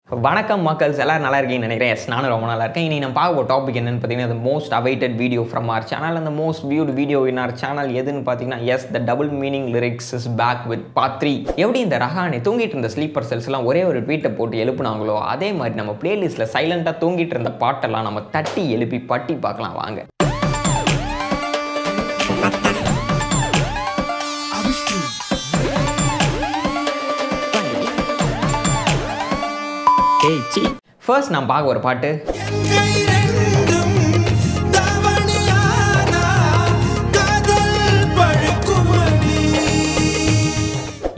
வணக்கம் மக்கள்ஸ் எல்லாரும் நல்லா இருக்கீங்கன்னு நினைக்கிறேன். எஸ் நானும் ரொம்ப நல்லா இருக்கேன். இனி நம்ம பார்க்க டாபிக் என்னன்னு பார்த்தீங்கன்னா the most awaited video from our channel and the most viewed video in our channel எதுன்னு பார்த்தீங்கன்னா S the double meaning lyrics is back with part 3. எப்படி இந்த ரஹானே தூங்கிட்டு இருந்த ஸ்லீப்பர் செல்ஸ் எல்லாம் ஒரே ஒரு ட்வீட்டை போட்டு எழுப்புனாங்களோ அதே மாதிரி நம்ம பிளேலிஸ்ட்டில் சைலண்டாக தூங்கிட்டு இருந்த பாட்டெல்லாம் நம்ம தட்டி எழுப்பி பட்டி பார்க்கலாம் வாங்க. ஃபர்ஸ்ட் நான் பார்க்க ஒரு பாட்டு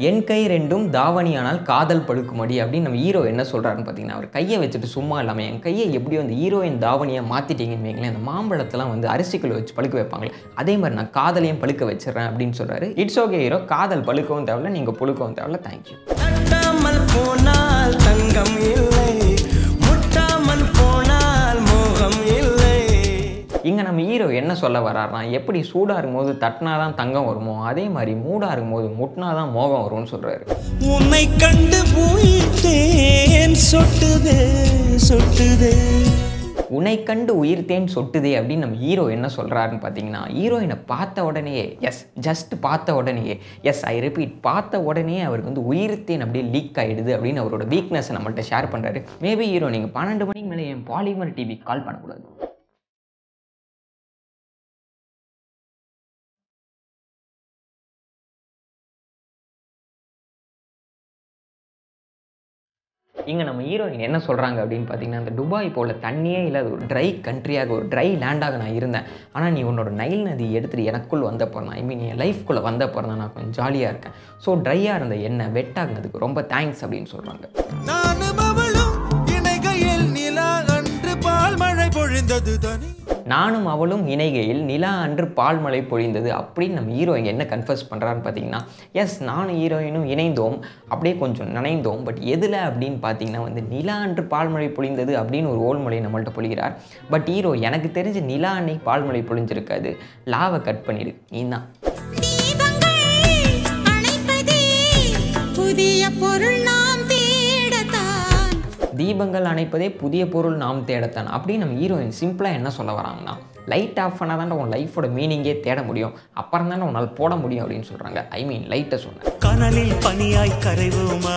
என் கை ரெண்டும் தாவணியானால் காதல் பழுக்குமடி அப்படின்னு நம்ம ஹீரோ என்ன சொல்கிறாருன்னு பார்த்தீங்கன்னா அவர் கையை வச்சுட்டு சும்மா இல்லாமல் என் கையை எப்படி வந்து ஹீரோயின் தாவணியை மாற்றிட்டீங்கன்னு வைங்களேன். அந்த மாம்பழத்தெல்லாம் வந்து அரிசிக்குள்ள வச்சு பழுக்க வைப்பாங்களே அதே மாதிரி நான் காதலையும் பழுக்க வச்சிடறேன் அப்படின்னு சொல்கிறாரு. இட்ஸ் ஓகே ஹீரோ, காதல் பழுக்கவும் தேவையில்ல, நீங்கள் பழுக்கவும் தேவையில்ல. தேங்க்யூ. இங்கே நம்ம ஹீரோ என்ன சொல்ல வர்றாருனா எப்படி சூடாக இருக்கும்போது தட்டினாதான் தங்கம் வருமோ அதே மாதிரி மூடாக இருக்கும்போது முட்டினாதான் மோகம் வரும்னு சொல்கிறாரு. உன்னை கண்டு உயிர்த்தேன் சொட்டுதே சொட்டுதே உன்னை கண்டு உயிர்த்தேன் சொட்டுதே அப்படின்னு நம்ம ஹீரோ என்ன சொல்கிறாருன்னு பார்த்தீங்கன்னா ஹீரோயினை பார்த்த உடனேயே ஜஸ்ட் பார்த்த உடனேயே ஐ ரிப்பீட் பார்த்த உடனே அவருக்கு வந்து உயிர்த்தேன் அப்படியே லீக் ஆகிடுது அப்படின்னு அவரோட வீக்னஸை நம்மள்கிட்ட ஷேர் பண்ணுறாரு. மேபி ஹீரோ நீங்கள் 12 மணிக்கு மேலே என் பாலிமர் டிவி கால் பண்ணக்கூடாது. இங்கே நம்ம ஹீரோயின் என்ன சொல்கிறாங்க அப்படின்னு பார்த்தீங்கன்னா அந்த துபாய் போல் தண்ணியே இல்லாத ஒரு ட்ரை கண்ட்ரியாக ஒரு ட்ரை லேண்டாக நான் இருந்தேன். ஆனால் நீ உன்னோட நைல் நதி எடுத்துகிட்டு எனக்குள் வந்த போகிறேன் என் லைஃப்குள்ளே வந்த போகிறேன் நான் கொஞ்சம் ஜாலியாக இருக்கேன். ஸோ ட்ரையாக இருந்த என்ன வெட்டாகினதுக்கு ரொம்ப தேங்க்ஸ் அப்படின்னு சொல்கிறாங்க. நானும் அவளும் இணைகையில் நிலா அன்று பால்மழை பொழிந்தது அப்படின்னு நம்ம ஹீரோ இங்கே என்ன கன்ஃபர்ஸ் பண்ணுறான்னு பார்த்தீங்கன்னா நானும் ஹீரோயினும் இணைந்தோம், அப்படியே கொஞ்சம் நினைந்தோம். பட் எதில் அப்படின்னு பார்த்தீங்கன்னா வந்து நிலா அன்று பால்மழை பொழிந்தது அப்படின்னு ஒரு ஓல்மொழி நம்மள்கிட்ட பொழிகிறார். பட் ஹீரோ எனக்கு தெரிஞ்சு நிலா அன்னைக்கு பால்மழை பொழிஞ்சிருக்காது, லாவை கட் பண்ணிடு நீ தான். தீபங்கள் அணைப்பதே புதிய பொருள் நாம் தேடத்தான் அப்படின்னு நம்ம ஹீரோயின் சிம்பிளாக என்ன சொல்ல வராங்கன்னா லைட் ஆஃப் பண்ணால் தானே உன் லைஃபோட மீனிங்கே தேட முடியும், அப்புறம் தானே உன்னால் போட முடியும் அப்படின்னு சொல்கிறாங்க. ஐ மீன் லைட்டை சொன்னேன். கனலில் பனியாய் கரைவோமா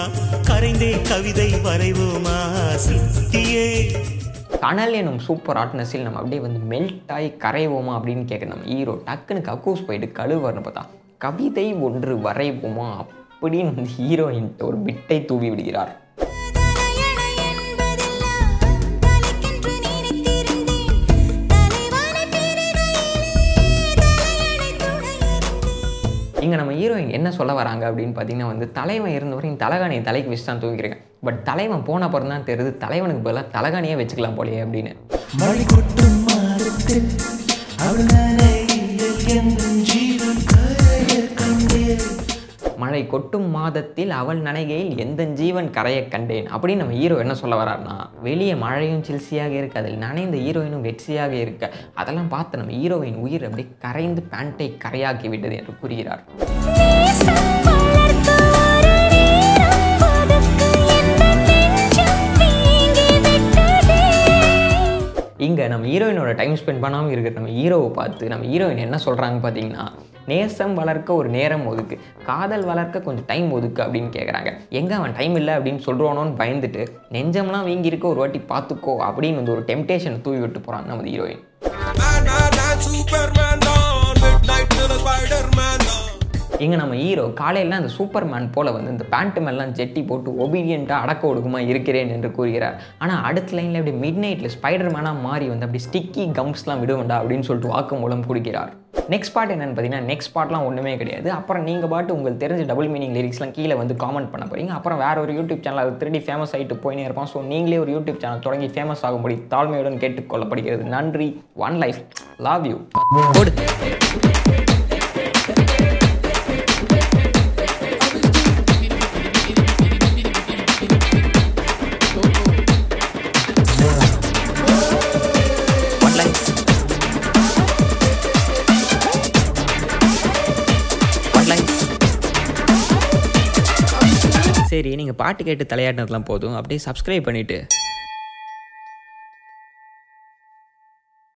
கரைந்தே கவிதை வரைவோமா சித்தியே கனல் எனும் சூப்பர் ஆர்ட்னஸில் நம்ம அப்படியே வந்து மெல்ட் ஆகி கரைவோமா அப்படின்னு கேட்க நம்ம ஹீரோ டக்குன்னு கக்கூஸ் போயிட்டு கழுவர்னு பார்த்தா கவிதை ஒன்று வரைவோமா அப்படின்னு வந்து ஹீரோயின் ஒரு பிட்டை தூவி விடுகிறார். இங்கே நம்ம ஹீரோயின் என்ன சொல்ல வராங்க அப்படின்னு பார்த்தீங்கன்னா வந்து தலைவன் இருந்த வரையும் தலகாணியை தலைக்கு வச்சு தான் தூங்கிருக்கேன். பட் தலைவன் போன அப்புறம் தான் தெரியுது தலைவனுக்கு பதிலாக தலகாணியே வச்சுக்கலாம் போலையே அப்படின்னு. மழை கொட்டும் மாதத்தில் அவள் நனைகையில் எந்த ஜீவன் கரையை கண்டேன் அப்படின்னு நம்ம ஹீரோ என்ன சொல்ல வர்றாருன்னா வெளியே மழையும் சில்சியாக இருக்கு, அதில் நனைந்த ஹீரோயினும் வெட்சியாக இருக்க அதெல்லாம் பார்த்து நம்ம ஹீரோயின் உயிர் அப்படி கரைந்து பேண்டை கரையாக்கி விட்டது என்று கூறுகிறார். இங்கே நம்ம ஹீரோயினோட டைம் ஸ்பெண்ட் பண்ணாமல் இருக்கிற நம்ம ஹீரோவை பார்த்து நம்ம ஹீரோயின் என்ன சொல்கிறாங்க பார்த்தீங்கன்னா நேசம் வளர்க்க ஒரு நேரம் ஒதுக்கு, காதல் வளர்க்க கொஞ்சம் டைம் ஒதுக்கு அப்படின்னு கேட்குறாங்க. எங்கே அவன் டைம் இல்லை அப்படின்னு சொல்கிறோனோன்னு பயந்துட்டு நெஞ்சம்லாம் வீங்கியிருக்க ஒரு வாட்டி பார்த்துக்கோ அப்படின்னு வந்து ஒரு டெம்டேஷனை தூவி விட்டு போகிறாங்க நம்ம ஹீரோயின். இங்கே நம்ம ஹீரோ காலையில் அந்த சூப்பர்மேன் போல் வந்து இந்த பேண்ட்டு மேலாம் ஜெட்டி போட்டு ஒபீடியண்ட்டாக அடக்க ஒடுக்குமா இருக்கிறேன் என்று கூறுகிறார். ஆனால் அடுத்த லைனில் அப்படி மிட் நைட்டில் ஸ்பைடர் மேனாக மாறி வந்து அப்படி ஸ்டிக்கி கம்ஸ்லாம் விடுவேண்டா அப்படின்னு சொல்லிட்டு வாக்கு மூலம் கொடுக்கிறார். நெக்ஸ்ட் பார்ட் என்னென்னு பார்த்தீங்கன்னா நெக்ஸ்ட் பார்ட்லாம் ஒன்றுமே கிடையாது. அப்புறம் நீங்கள் பாட்டு உங்களுக்கு தெரிஞ்ச டபுள் மீனிங் லிரிக்ஸ்லாம் கீழே வந்து காமெண்ட் பண்ண போகிறீங்க. அப்புறம் வேறு ஒரு யூடியூப் சேனல் அது 3D ஃபேமஸ் ஆகிட்டு போயினே இருப்பான். ஸோ நீங்களே ஒரு யூடியூப் சேனல் தொடங்கி ஃபேமஸ் ஆகும்படி தாழ்மையுடன் கேட்டுக்கொள்ளப்படுகிறது. நன்றி. One life, love you. சரி நீங்கள் பாட்டு கேட்டு தலையாடினதுலாம் போதும், அப்படியே சப்ஸ்கிரைப் பண்ணிவிட்டு